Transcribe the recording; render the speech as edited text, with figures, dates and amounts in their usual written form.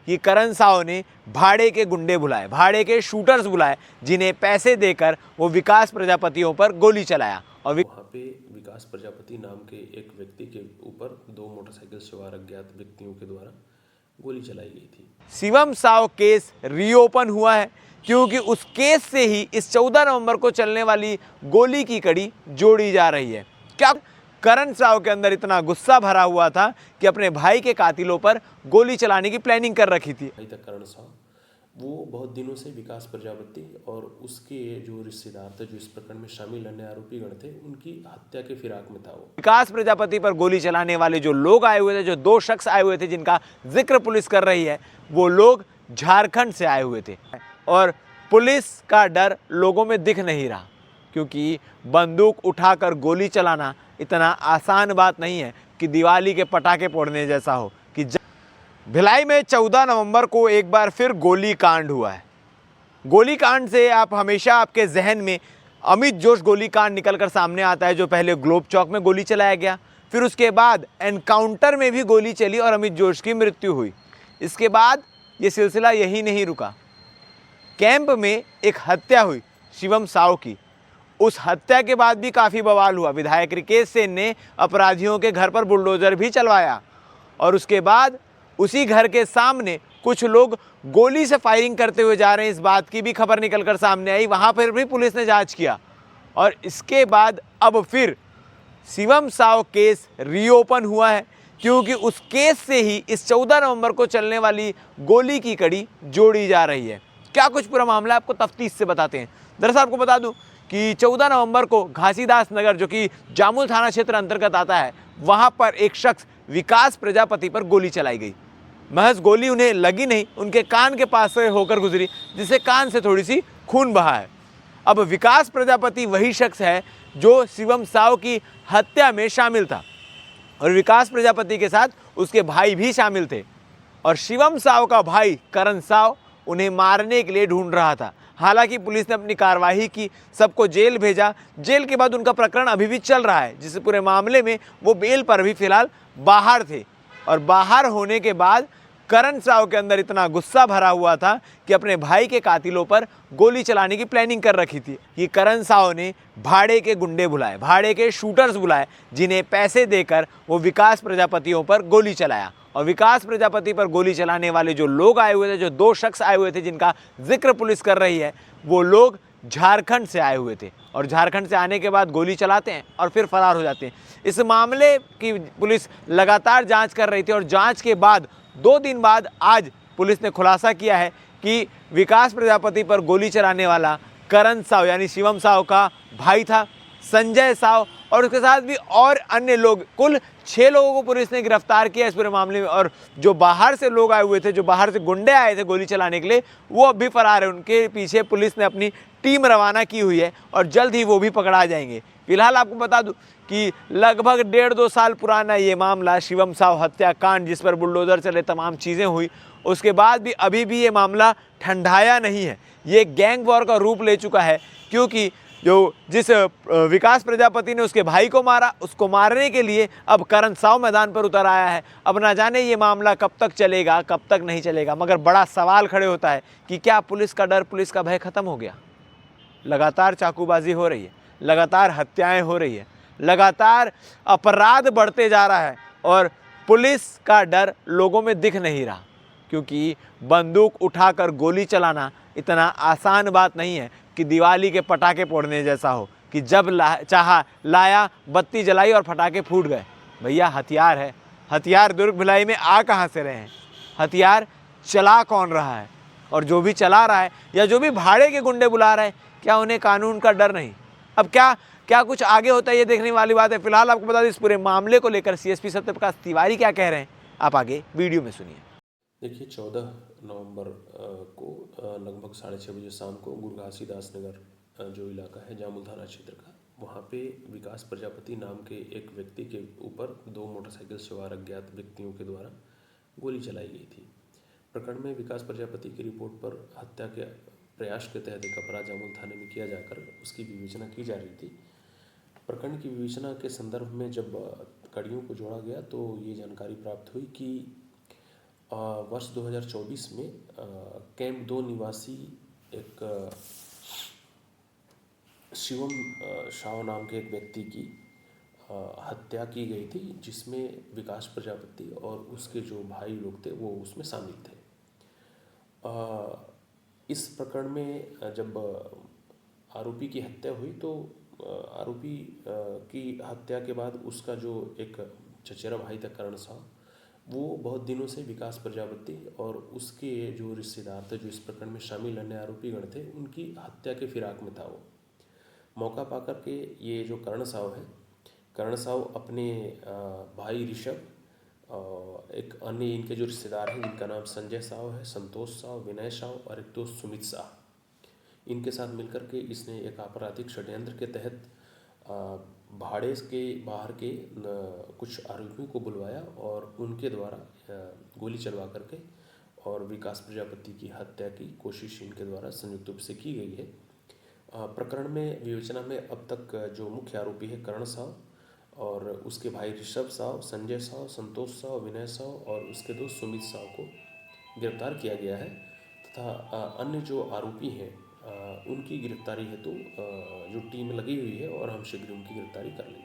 कि करण साव ने भाड़े के गुंडे बुलाए, भाड़े के शूटर्स बुलाए, जिन्हें पैसे देकर वो विकास प्रजापतियों पर गोली चलाया। और वहाँ पे विकास प्रजापति नाम के एक व्यक्ति के ऊपर 2 मोटरसाइकिल सवार अज्ञात व्यक्तियों के द्वारा गोली चलाई गई थी। शिवम साव केस रीओपन हुआ है क्योंकि उस केस से ही इस 14 नवंबर को चलने वाली गोली की कड़ी जोड़ी जा रही है। क्या करण साव के अंदर इतना गुस्सा भरा हुआ था कि अपने भाई के कातिलों पर गोली चलाने की प्लानिंग कर रखी थी। अभी तक करण साव वो बहुत दिनों से विकास प्रजापति और उसके जो रिश्तेदार थे, जो इस प्रकरण में शामिल अन्य आरोपी गण थे, उनकी हत्या के फिराक में था। वो विकास प्रजापति पर गोली चलाने वाले जो लोग आए हुए थे, जो 2 शख्स आए हुए थे जिनका जिक्र पुलिस कर रही है, वो लोग झारखंड से आए हुए थे। और पुलिस का डर लोगों में दिख नहीं रहा क्योंकि बंदूक उठाकर गोली चलाना इतना आसान बात नहीं है कि दिवाली के पटाखे फोड़ने जैसा हो। कि भिलाई में 14 नवंबर को एक बार फिर गोली कांड हुआ है। गोली कांड से आप हमेशा आपके जहन में अमित जोश गोली कांड निकलकर सामने आता है, जो पहले ग्लोब चौक में गोली चलाया गया, फिर उसके बाद एनकाउंटर में भी गोली चली और अमित जोश की मृत्यु हुई। इसके बाद ये सिलसिला यही नहीं रुका, कैंप में एक हत्या हुई शिवम साव की। उस हत्या के बाद भी काफ़ी बवाल हुआ। विधायक रिकेश सेन ने अपराधियों के घर पर बुलडोजर भी चलवाया और उसके बाद उसी घर के सामने कुछ लोग गोली से फायरिंग करते हुए जा रहे हैं, इस बात की भी खबर निकलकर सामने आई। वहाँ पर भी पुलिस ने जांच किया और इसके बाद अब फिर शिवम साव केस रीओपन हुआ है क्योंकि उस केस से ही इस 14 नवंबर को चलने वाली गोली की कड़ी जोड़ी जा रही है। क्या कुछ पूरा मामला आपको तफ्तीश से बताते हैं। दरअसल आपको बता दूं कि 14 नवंबर को घासीदास नगर, जो कि जामुल थाना क्षेत्र अंतर्गत आता है, वहां पर एक शख्स विकास प्रजापति पर गोली चलाई गई। महज गोली उन्हें लगी नहीं, उनके कान के पास से होकर गुजरी, जिससे कान से थोड़ी सी खून बहा है। अब विकास प्रजापति वही शख्स है जो शिवम साव की हत्या में शामिल था और विकास प्रजापति के साथ उसके भाई भी शामिल थे और शिवम साव का भाई करण साव उन्हें मारने के लिए ढूंढ रहा था। हालांकि पुलिस ने अपनी कार्रवाई की, सबको जेल भेजा। जेल के बाद उनका प्रकरण अभी भी चल रहा है, जिस पूरे मामले में वो बेल पर भी फिलहाल बाहर थे। और बाहर होने के बाद करण साव के अंदर इतना गुस्सा भरा हुआ था कि अपने भाई के कातिलों पर गोली चलाने की प्लानिंग कर रखी थी। कि करण साव ने भाड़े के गुंडे बुलाए, भाड़े के शूटर्स बुलाए, जिन्हें पैसे देकर वो विकास प्रजापतियों पर गोली चलाया। और विकास प्रजापति पर गोली चलाने वाले जो लोग आए हुए थे, जो 2 शख्स आए हुए थे जिनका जिक्र पुलिस कर रही है, वो लोग झारखंड से आए हुए थे और झारखंड से आने के बाद गोली चलाते हैं और फिर फरार हो जाते हैं। इस मामले की पुलिस लगातार जांच कर रही थी और जांच के बाद 2 दिन बाद आज पुलिस ने खुलासा किया है कि विकास प्रजापति पर गोली चलाने वाला करण साव यानी शिवम साव का भाई था, संजय साव, और उसके साथ भी और अन्य लोग। कुल 6 लोगों को पुलिस ने गिरफ्तार किया इस पूरे मामले में। और जो बाहर से लोग आए हुए थे, जो बाहर से गुंडे आए थे गोली चलाने के लिए, वो अब भी फरार है। उनके पीछे पुलिस ने अपनी टीम रवाना की हुई है और जल्द ही वो भी पकड़ा जाएंगे। फिलहाल आपको बता दूं कि लगभग 1.5-2 साल पुराना ये मामला शिवम साव हत्याकांड, जिस पर बुलडोजर चले, तमाम चीज़ें हुई, उसके बाद भी अभी भी ये मामला ठंडाया नहीं है। ये गैंग वॉर का रूप ले चुका है क्योंकि जिस विकास प्रजापति ने उसके भाई को मारा, उसको मारने के लिए अब करण साव मैदान पर उतर आया है। अब ना जाने ये मामला कब तक चलेगा, कब तक नहीं चलेगा, मगर बड़ा सवाल खड़े होता है कि क्या पुलिस का डर, पुलिस का भय खत्म हो गया। लगातार चाकूबाजी हो रही है, लगातार हत्याएं हो रही है, लगातार अपराध बढ़ते जा रहा है और पुलिस का डर लोगों में दिख नहीं रहा क्योंकि बंदूक उठाकर गोली चलाना इतना आसान बात नहीं है कि दिवाली के पटाखे फोड़ने जैसा हो कि जब चाहा लाया, बत्ती जलाई और पटाखे फूट गए। भैया हथियार है, हथियार दुर्ग भिलाई में आ कहाँ से रहे हैं, हथियार चला कौन रहा है, और जो भी चला रहा है या जो भी भाड़े के गुंडे बुला रहे हैं, क्या उन्हें कानून का डर नहीं। अब क्या कुछ आगे होता है ये देखने वाली बात है। फिलहाल आपको बता दें इस पूरे मामले को लेकर सीएसपी सत्यप्रकाश तिवारी क्या कह रहे हैं, आप आगे वीडियो में सुनिए। देखिए 14 नवंबर को लगभग 6:30 बजे शाम को गुरु घासीदास नगर जो इलाका है जामुल थाना क्षेत्र का, वहाँ पे विकास प्रजापति नाम के एक व्यक्ति के ऊपर 2 मोटरसाइकिल सवार अज्ञात व्यक्तियों के द्वारा गोली चलाई गई थी। प्रकरण में विकास प्रजापति की रिपोर्ट पर हत्या के प्रयास के तहत एक अपराध जामुल थाने में किया जाकर उसकी विवेचना की जा रही थी। प्रकरण की विवेचना के संदर्भ में जब कड़ियों को जोड़ा गया तो ये जानकारी प्राप्त हुई कि वर्ष 2024 में कैंप 2 निवासी एक शिवम शाह नाम के एक व्यक्ति की हत्या की गई थी, जिसमें विकास प्रजापति और उसके जो भाई लोग थे वो उसमें शामिल थे। इस प्रकरण में जब आरोपी की हत्या हुई तो आरोपी की हत्या के बाद उसका जो एक चचेरा भाई था करण साह, वो बहुत दिनों से विकास प्रजापति और उसके जो रिश्तेदार थे जो इस प्रकरण में शामिल अन्य आरोपीगण थे उनकी हत्या के फिराक में था। वो मौका पाकर के ये जो करण साव है, करण साव अपने भाई ऋषभ एक अन्य इनके जो रिश्तेदार हैं जिनका नाम संजय साव है, संतोष साव, विनय साव और एक दोस्त सुमित शाह, इनके साथ मिलकर के इसने एक आपराधिक षड्यंत्र के तहत भाड़े के बाहर के कुछ आरोपियों को बुलवाया और उनके द्वारा गोली चलवा करके और विकास प्रजापति की हत्या की कोशिश इनके द्वारा संयुक्त रूप से की गई है। प्रकरण में विवेचना में अब तक जो मुख्य आरोपी है करण साव और उसके भाई ऋषभ साव, संजय साव, संतोष साव, विनय साव और उसके दोस्त सुमित साव को गिरफ्तार किया गया है तथा अन्य जो आरोपी हैं उनकी गिरफ्तारी हेतु जो टीम लगी हुई है और हम शीघ्र उनकी गिरफ्तारी कर लेंगे।